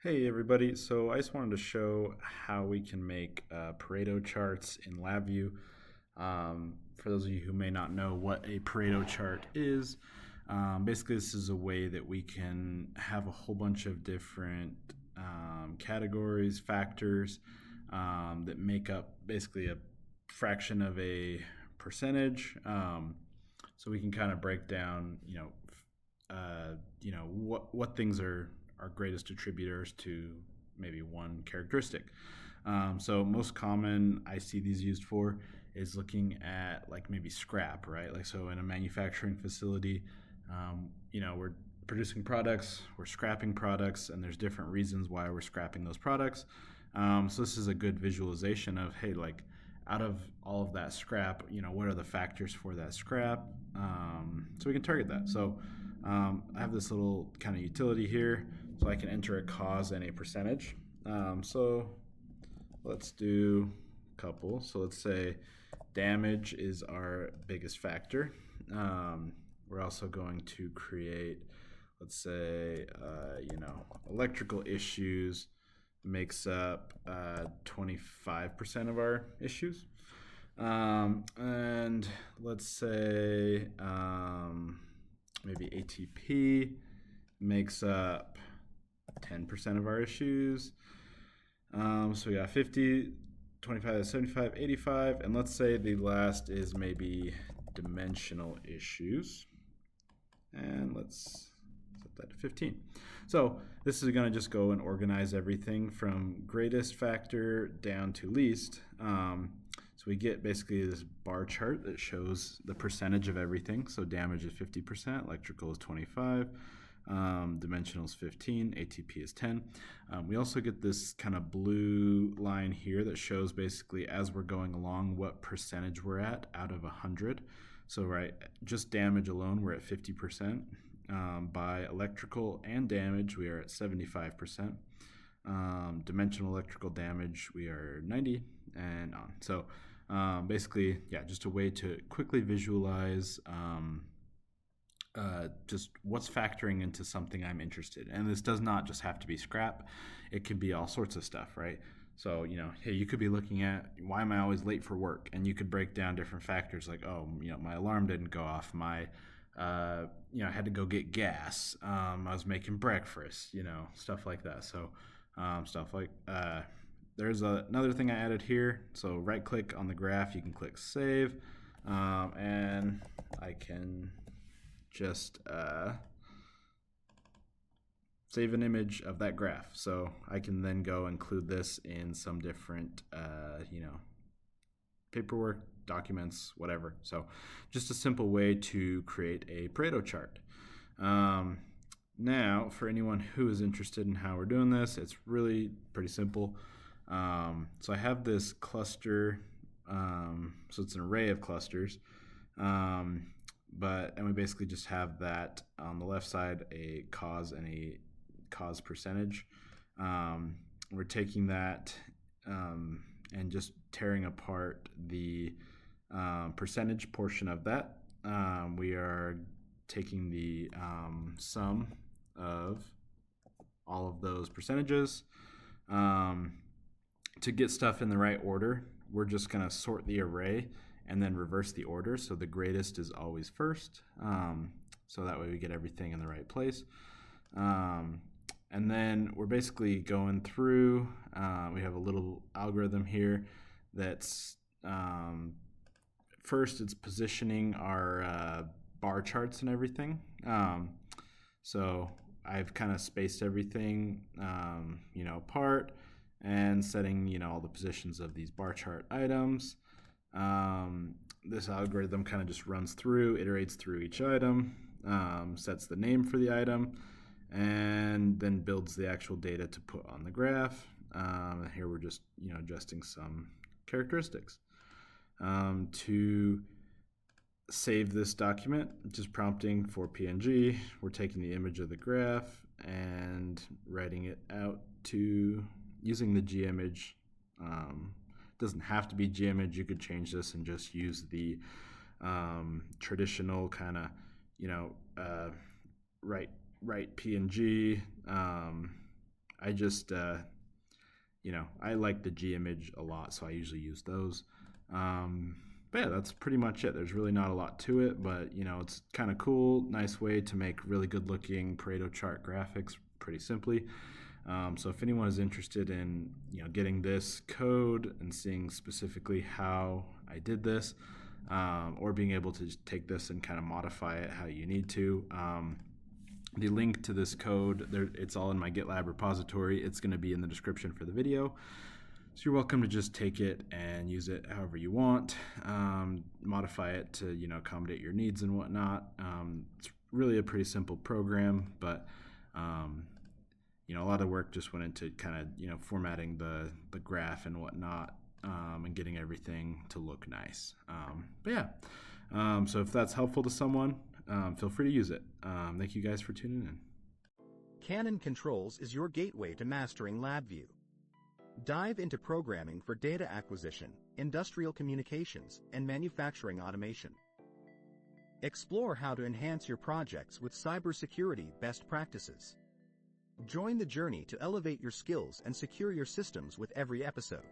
Hey everybody, so I just wanted to show how we can make Pareto charts in LabVIEW. For those of you who may not know what a Pareto chart is, basically this is a way that we can have a whole bunch of different categories, factors that make up basically a fraction of a percentage. So we can kind of break down, what things are greatest attributors to maybe one characteristic. So most common I see these used for is looking at like maybe scrap, right? Like so in a manufacturing facility, we're producing products, we're scrapping products, and there's different reasons why we're scrapping those products. So this is a good visualization of, hey, like out of all of that scrap, what are the factors for that scrap? So we can target that. So I have this little kind of utility here, so I can enter a cause and a percentage. So let's do a couple. So let's say damage is our biggest factor. We're also going to create, let's say, electrical issues makes up 25% of our issues. And let's say maybe ATP makes up 10% of our issues. So we got 50, 25, 75, 85, and let's say the last is maybe dimensional issues. And let's set that to 15. So this is going to just go and organize everything from greatest factor down to least. So we get basically this bar chart that shows the percentage of everything. So damage is 50%, electrical is 25, dimensional is 15, ATP is 10. We also get this kind of blue line here that shows basically as we're going along what percentage we're at out of 100. So right, just damage alone, we're at 50%. By electrical and damage, we are at 75%. Dimensional electrical damage, we are 90, and on. So basically, yeah, just a way to quickly visualize just what's factoring into something I'm interested in. And this does not just have to be scrap. It could be all sorts of stuff, right? So, hey, you could be looking at why am I always late for work? And you could break down different factors like, my alarm didn't go off. I had to go get gas. I was making breakfast, stuff like that. So there's another thing I added here. So right click on the graph, you can click save. And I can just save an image of that graph. So I can then go include this in some different, paperwork, documents, whatever. So just a simple way to create a Pareto chart. Now, for anyone who is interested in how we're doing this, it's really pretty simple. So I have this cluster, so it's an array of clusters. And we basically just have that on the left side, a cause and a cause percentage. We're taking that and just tearing apart the percentage portion of that. We are taking the sum of all of those percentages. To get stuff in the right order, we're just going to sort the array and then reverse the order. So the greatest is always first. So that way we get everything in the right place. And then we're basically going through, we have a little algorithm here that's first it's positioning our bar charts and everything. So I've kind of spaced everything, apart and setting, all the positions of these bar chart items. This algorithm kind of just runs through, iterates through each item, sets the name for the item, and then builds the actual data to put on the graph. Here we're just, adjusting some characteristics. To save this document, just prompting for PNG, we're taking the image of the graph and writing it out to using the gimage. Doesn't have to be gimage. You could change this and just use the traditional kind of, write PNG. I just I like the G image a lot, so I usually use those. But yeah, that's pretty much it. There's really not a lot to it, but it's kind of cool, nice way to make really good looking Pareto chart graphics pretty simply. So if anyone is interested in getting this code and seeing specifically how I did this, or being able to just take this and kind of modify it how you need to, the link to this code, it's all in my GitLab repository. It's going to be in the description for the video. So you're welcome to just take it and use it however you want, modify it to accommodate your needs and whatnot. It's really a pretty simple program, but a lot of work just went into kind of formatting the graph and whatnot, and getting everything to look nice. But yeah, so if that's helpful to someone, feel free to use it. Thank you guys for tuning in. Canon Controls is your gateway to mastering LabVIEW. Dive into programming for data acquisition, industrial communications, and manufacturing automation. Explore how to enhance your projects with cybersecurity best practices. Join the journey to elevate your skills and secure your systems with every episode.